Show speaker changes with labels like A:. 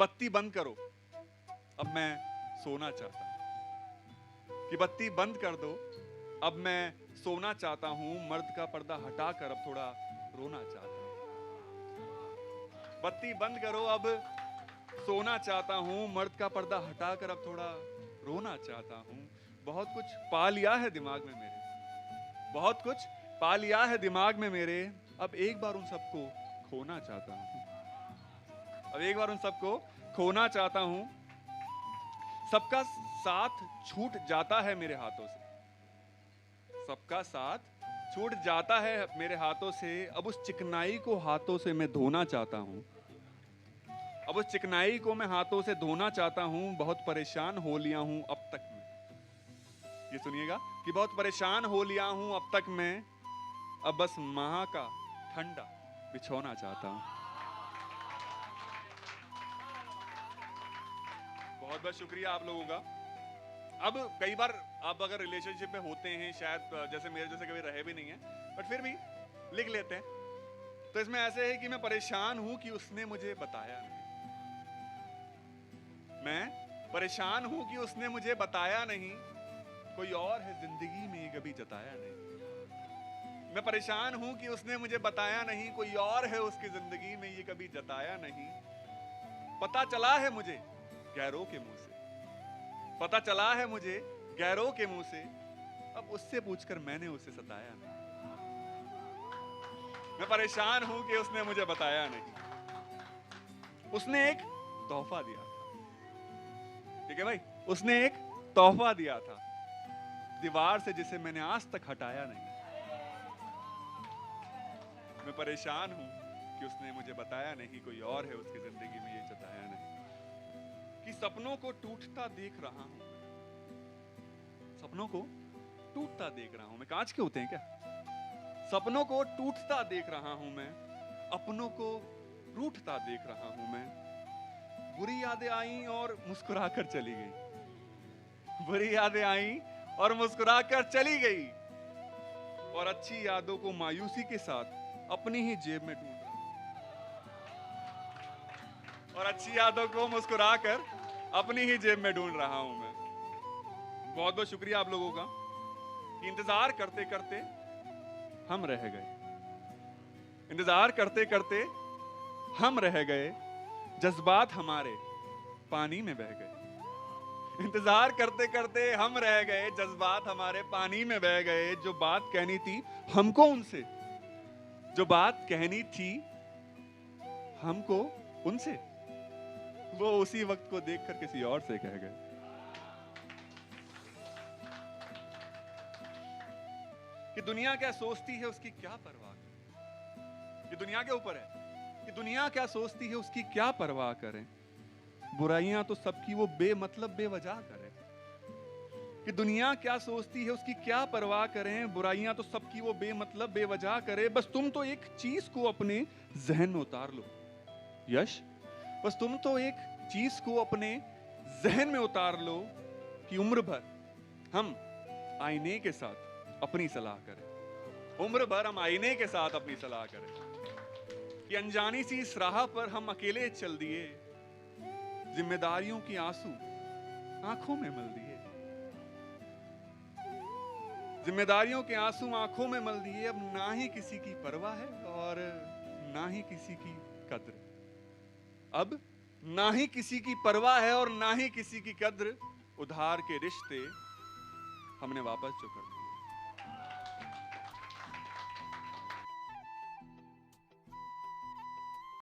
A: बत्ती बंद करो, अब मैं सोना चाहता हूं। कि बत्ती बंद कर दो, अब मैं सोना चाहता हूं। मर्द का पर्दा हटाकर अब थोड़ा रोना चाहता हूं। बत्ती बंद करो, अब सोना चाहता हूं। मर्द का पर्दा हटाकर अब थोड़ा रोना चाहता हूं। बहुत कुछ पा लिया है दिमाग में मेरे, बहुत कुछ पा लिया है दिमाग में मेरे। अब एक बार उन सबको खोना चाहता हूं, अब एक बार उन सबको खोना चाहता हूं। सबका साथ छूट जाता है मेरे हाथों से, सबका साथ छूट जाता है मेरे हाथों से। अब उस चिकनाई को हाथों से मैं धोना चाहता हूं, अब उस चिकनाई को मैं हाथों से धोना चाहता हूं। बहुत परेशान हो लिया हूं अब तक मैं, ये सुनिएगा, कि बहुत परेशान हो लिया हूं अब तक मैं। अब बस माह का ठंडा बिछोना चाहता हूं। बहुत बहुत शुक्रिया आप लोगों का। अब कई बार आप अगर रिलेशनशिप में होते हैं, शायद जैसे मेरे जैसे कभी रहे भी नहीं है, बट फिर भी लिख लेते हैं। तो इसमें ऐसे है कि मैं परेशान हूं कि उसने मुझे बताया नहीं, मैं परेशान हूं कि उसने मुझे बताया नहीं। कोई और है जिंदगी में ये कभी जताया नहीं। मैं परेशान हूं कि उसने मुझे बताया नहीं, कोई और है उसकी जिंदगी में ये कभी जताया नहीं। पता चला है मुझे गैरों के मुंह से, पता चला है मुझे गैरों के मुंह से। अब उससे पूछकर मैंने उसे सताया नहीं। मैं परेशान हूं कि उसने मुझे बताया नहीं। उसने एक तोहफा दिया था, ठीक है भाई, उसने एक तोहफा दिया था दीवार से, जिसे मैंने आज तक हटाया नहीं। मैं परेशान हूं कि उसने मुझे बताया नहीं, कोई और है उसकी जिंदगी में ये जताया नहीं। कि सपनों को टूटता देख रहा हूं, सपनों को टूटता देख रहा हूं मैं। कांच के होते हैं क्या? सपनों को टूटता देख रहा हूं मैं, अपनों को रूठता देख रहा हूं मैं। बुरी यादें आई और मुस्कुराकर चली गई, बुरी यादें आई और मुस्कुराकर चली गई। और अच्छी यादों को मायूसी के साथ अपनी ही जेब में ढूंढ रहा हूं, और अच्छी यादों को मुस्कुराकर अपनी ही जेब में ढूंढ रहा हूं मैं। बहुत बहुत शुक्रिया आप लोगों का कि इंतजार करते करते हम रह गए, इंतजार करते करते हम रह गए। जज्बात हमारे पानी में बह गए, इंतजार करते करते हम रह गए। जज्बात हमारे पानी में बह गए। जो बात कहनी थी हमको उनसे, जो बात कहनी थी हमको उनसे, वो उसी वक्त को देखकर किसी और से कह गए। कि दुनिया क्या सोचती है उसकी क्या परवाह, कि दुनिया के ऊपर है, कि दुनिया क्या सोचती है उसकी क्या परवाह करें। बुराइयां तो सबकी वो बेमतलब बेवजह करे। कि दुनिया क्या सोचती है उसकी क्या परवाह करें, बुराइयां तो सबकी वो बेमतलब बेवजह करे। बस तुम तो एक चीज को अपने जहन में उतार लो यश, बस तुम तो एक चीज को अपने जहन में उतार लो कि उम्र भर हम आईने के साथ अपनी सलाह करें, उम्र भर हम आईने के साथ अपनी सलाह करें। कि अनजानी सी इस राह पर हम अकेले चल दिए, जिम्मेदारियों की आंसू आंखों में मल दिए, जिम्मेदारियों के आंसू आंखों में मल दिए। अब ना ही किसी की परवाह है और ना ही किसी की कद्र, अब ना ही किसी की परवाह है और ना ही किसी की कद्र। उधार के रिश्ते हमने वापस जो कर दिए।